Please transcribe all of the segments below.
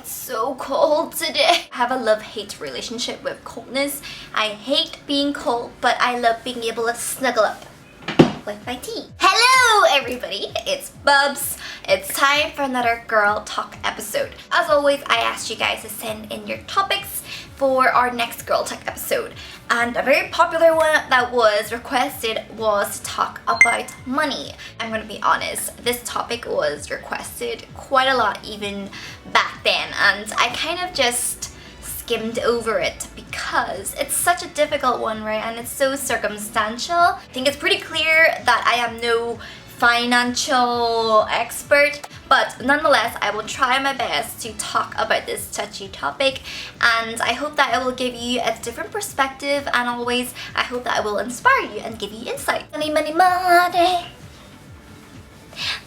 It's so cold today. I have a love-hate relationship with coldness. I hate being cold, but I love being able to snuggle up with my tea. Hello everybody, it's Bubs. It's time for another girl talk episode. As always, I asked you guys to send in your topics for our next girl talk episode. And a very popular one that was requested was to talk about money. I'm gonna be honest, this topic was requested quite a lot even back then, and I kind of just skimmed over it because it's such a difficult one, right? And it's so circumstantial. I think it's pretty clear that I am no financial expert, but nonetheless I will try my best to talk about this touchy topic, and I hope that I will give you a different perspective, and always I hope that I will inspire you and give you insight. Money, money, money.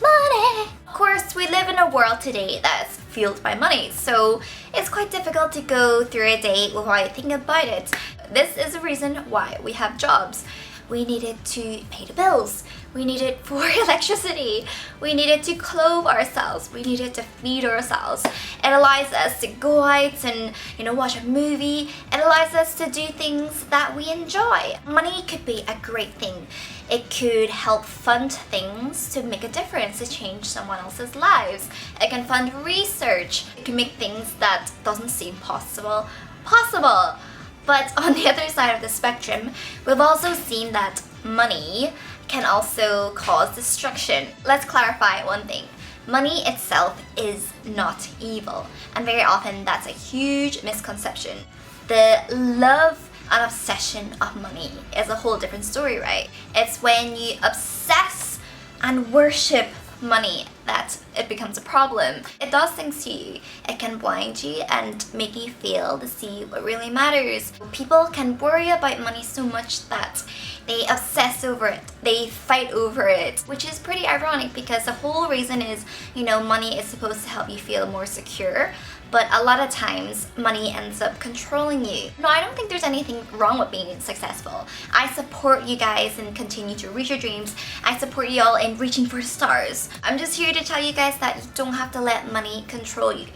Money. Of course, we live in a world today that's fueled by money, so it's quite difficult to go through a day without thinking about it. This is the reason why we have jobs. We need it to pay the bills. We need it for electricity. We need it to clothe ourselves. We need it to feed ourselves. It allows us to go out and, watch a movie. It allows us to do things that we enjoy. Money could be a great thing. It could help fund things to make a difference, to change someone else's lives. It can fund research. It can make things that doesn't seem possible. But on the other side of the spectrum, we've also seen that money can also cause destruction. Let's clarify one thing. Money itself is not evil, and very often that's a huge misconception. The love and obsession of money is a whole different story, right? It's when you obsess and worship money that it becomes a problem. It does things to you. It can blind you and make you fail to see what really matters. People can worry about money so much that they obsess over it. They fight over it, which is pretty ironic because the whole reason is, money is supposed to help you feel more secure. But a lot of times, money ends up controlling you. No, I don't think there's anything wrong with being successful. I support you guys and continue to reach your dreams. I support you all in reaching for the stars. I'm just here to tell you guys that you don't have to let money control you.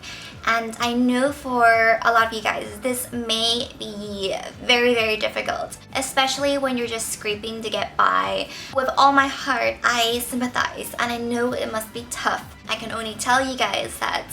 And I know for a lot of you guys, this may be very, very difficult, especially when you're just scraping to get by. With all my heart, I sympathize, and I know it must be tough. I can only tell you guys that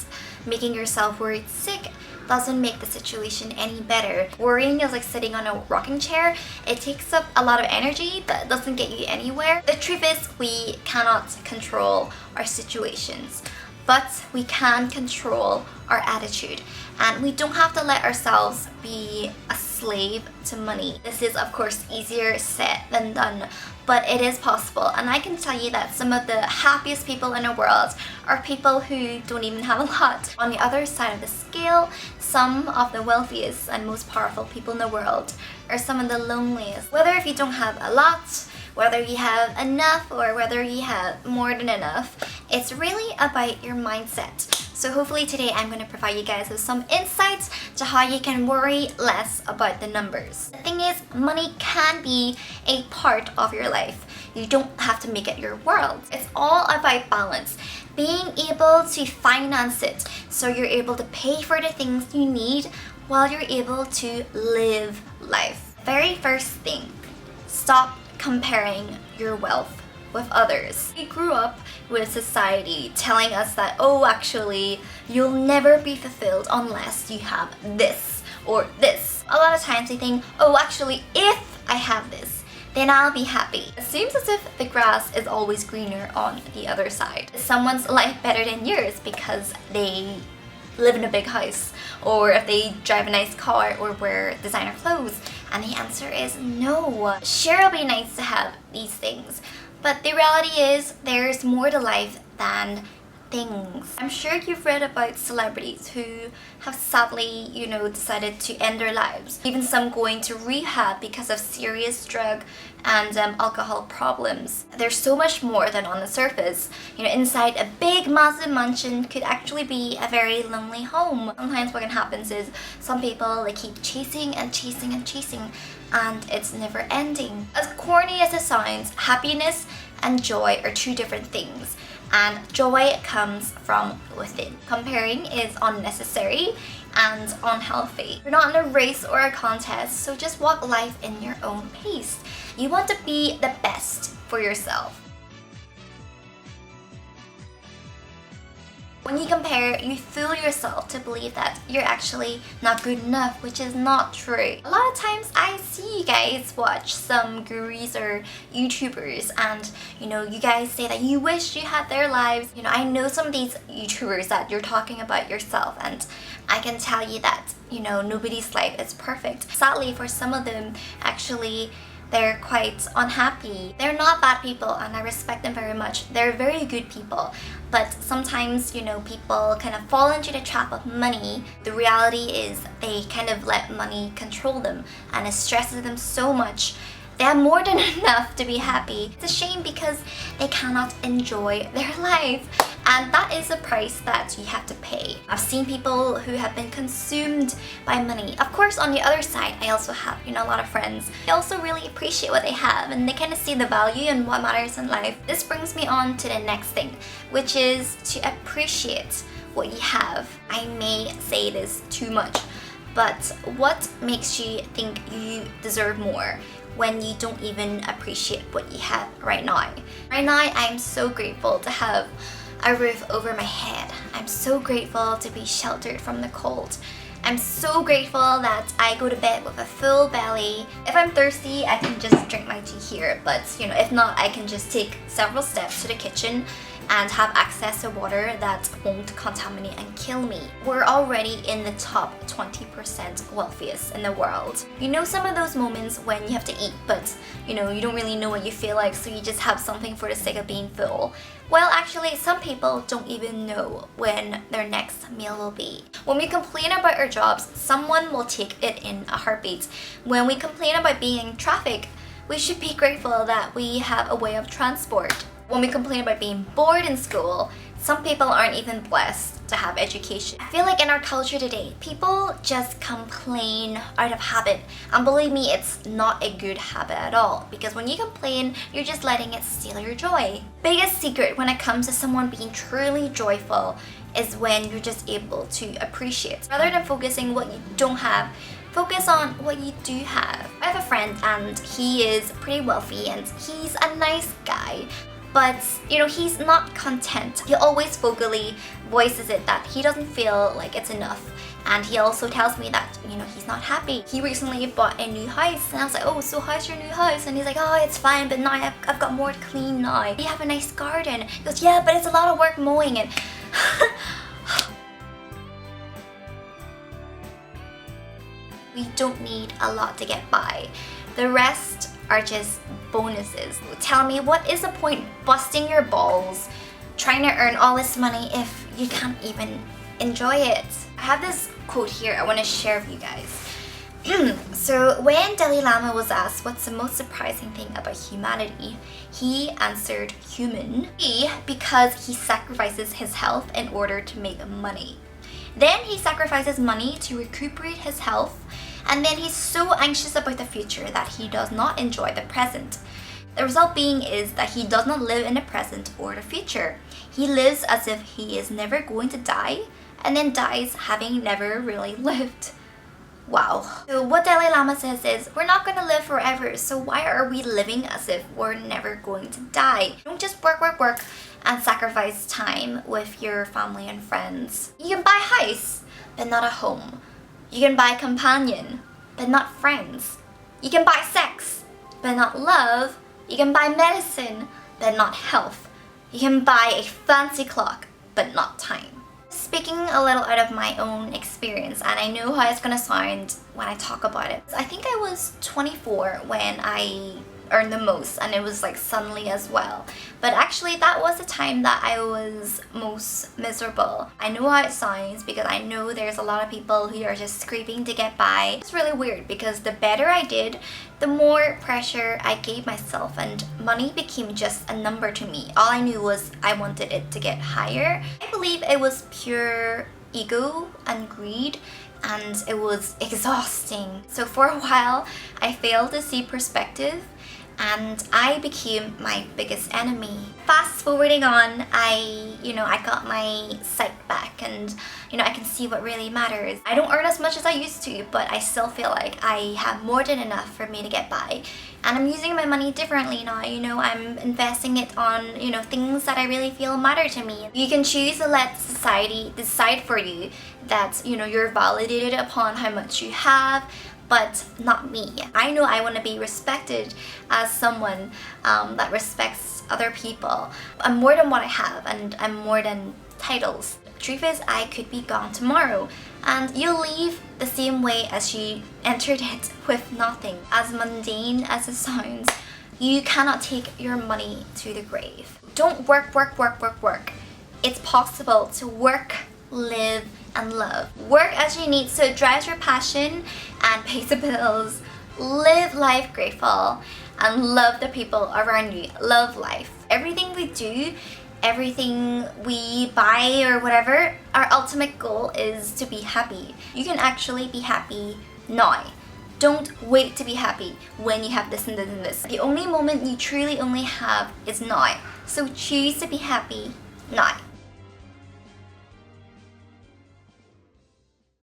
making yourself worried sick doesn't make the situation any better. Worrying is like sitting on a rocking chair. It takes up a lot of energy, but it doesn't get you anywhere. The truth is, we cannot control our situations, but we can control our attitude. And we don't have to let ourselves be a slave to money. This is, of course, easier said than done, but it is possible. And I can tell you that some of the happiest people in the world are people who don't even have a lot. On the other side of the scale, some of the wealthiest and most powerful people in the world are some of the loneliest. Whether if you don't have a lot, whether you have enough, or whether you have more than enough, it's really about your mindset. So hopefully today I'm going to provide you guys with some insights to how you can worry less about the numbers. The thing is, money can be a part of your life. You don't have to make it your world. It's all about balance. Being able to finance it so you're able to pay for the things you need while you're able to live life. Very first thing, stop comparing your wealth with others. We grew up with society telling us that, actually, you'll never be fulfilled unless you have this or this. A lot of times we think, actually, if I have this, then I'll be happy. It seems as if the grass is always greener on the other side. Is someone's life better than yours because they live in a big house, or if they drive a nice car or wear designer clothes? And the answer is no. Sure, it'll be nice to have these things, but the reality is there's more to life than things. I'm sure you've read about celebrities who have sadly, decided to end their lives. Even some going to rehab because of serious drug and alcohol problems. There's so much more than on the surface. Inside a big, massive mansion could actually be a very lonely home. Sometimes what can happen is some people, they keep chasing and chasing and chasing, and it's never ending. As corny as it sounds, happiness and joy are two different things. and joy comes from within. Comparing is unnecessary and unhealthy. You're not in a race or a contest, so just walk life in your own pace. You want to be the best for yourself. When you compare, you fool yourself to believe that you're actually not good enough, which is not true. A lot of times I see you guys watch some gurus or YouTubers and you guys say that you wish you had their lives. I know some of these YouTubers that you're talking about yourself, and I can tell you that nobody's life is perfect. Sadly, for some of them, actually they're quite unhappy. They're not bad people and I respect them very much. They're very good people. But sometimes, people kind of fall into the trap of money. The reality is they kind of let money control them and it stresses them so much. They have more than enough to be happy. It's a shame because they cannot enjoy their life. And that is a price that you have to pay. I've seen people who have been consumed by money. Of course, on the other side, I also have, a lot of friends. They also really appreciate what they have and they kind of see the value in what matters in life. This brings me on to the next thing, which is to appreciate what you have. I may say this too much, but what makes you think you deserve more when you don't even appreciate what you have right now? Right now, I'm so grateful to have a roof over my head. I'm so grateful to be sheltered from the cold. I'm so grateful that I go to bed with a full belly. If I'm thirsty, I can just drink my tea here, but if not, I can just take several steps to the kitchen and have access to water that won't contaminate and kill me. We're already in the top 20% wealthiest in the world. Some of those moments when you have to eat, but you don't really know what you feel like, so you just have something for the sake of being full. Well, actually, some people don't even know when their next meal will be. When we complain about our jobs, someone will take it in a heartbeat. When we complain about being in traffic, we should be grateful that we have a way of transport. When we complain about being bored in school, some people aren't even blessed to have education. I feel like in our culture today, people just complain out of habit. And believe me, it's not a good habit at all. Because when you complain, you're just letting it steal your joy. Biggest secret when it comes to someone being truly joyful is when you're just able to appreciate. Rather than focusing what you don't have, focus on what you do have. I have a friend and he is pretty wealthy and he's a nice guy. But, he's not content. He always vocally voices it that he doesn't feel like it's enough. And he also tells me that, he's not happy. He recently bought a new house and I was like, oh, so how's your new house? And he's like, oh, it's fine, but now I've got more to clean now. You have a nice garden. He goes, yeah, but it's a lot of work mowing it. We don't need a lot to get by. The rest are just bonuses. Tell me, what is the point busting your balls trying to earn all this money if you can't even enjoy it? I have this quote here I want to share with you guys. So when Dalai Lama was asked what's the most surprising thing about humanity, he answered human. Because he sacrifices his health in order to make money. Then he sacrifices money to recuperate his health. And then he's so anxious about the future that he does not enjoy the present. The result being is that he does not live in the present or the future. He lives as if he is never going to die and then dies having never really lived. Wow. So what Dalai Lama says is, we're not going to live forever, so why are we living as if we're never going to die? Don't just work and sacrifice time with your family and friends. You can buy a house, but not a home. You can buy a companion, but not friends. You can buy sex, but not love. You can buy medicine, but not health. You can buy a fancy clock, but not time. Speaking a little out of my own experience, and I know how it's gonna sound when I talk about it. I think I was 24 when I earned the most, and it was like suddenly as well. But actually that was the time that I was most miserable. I know how it sounds because I know there's a lot of people who are just scraping to get by. It's really weird because the better I did, the more pressure I gave myself, and money became just a number to me. All I knew was I wanted it to get higher. I believe it was pure ego and greed, and it was exhausting. So for a while I failed to see perspective and I became my biggest enemy. Fast forwarding on, I got my sight back, and I can see what really matters. I don't earn as much as I used to, but I still feel like I have more than enough for me to get by. And I'm using my money differently now. I'm investing it on, things that I really feel matter to me. You can choose to let society decide for you that, you're validated upon how much you have, but not me. I know I want to be respected as someone that respects other people. I'm more than what I have, and I'm more than titles. Truth is, I could be gone tomorrow, and you'll leave the same way as you entered it, with nothing. As mundane as it sounds, you cannot take your money to the grave. Don't work, work, work, work, work. It's possible to work, live, and love. Work as you need so it drives your passion and pays the bills. Live life grateful and love the people around you. Love life. Everything we do, everything we buy or whatever, our ultimate goal is to be happy. You can actually be happy now. Don't wait to be happy when you have this and this and this. The only moment you truly only have is now. So choose to be happy now.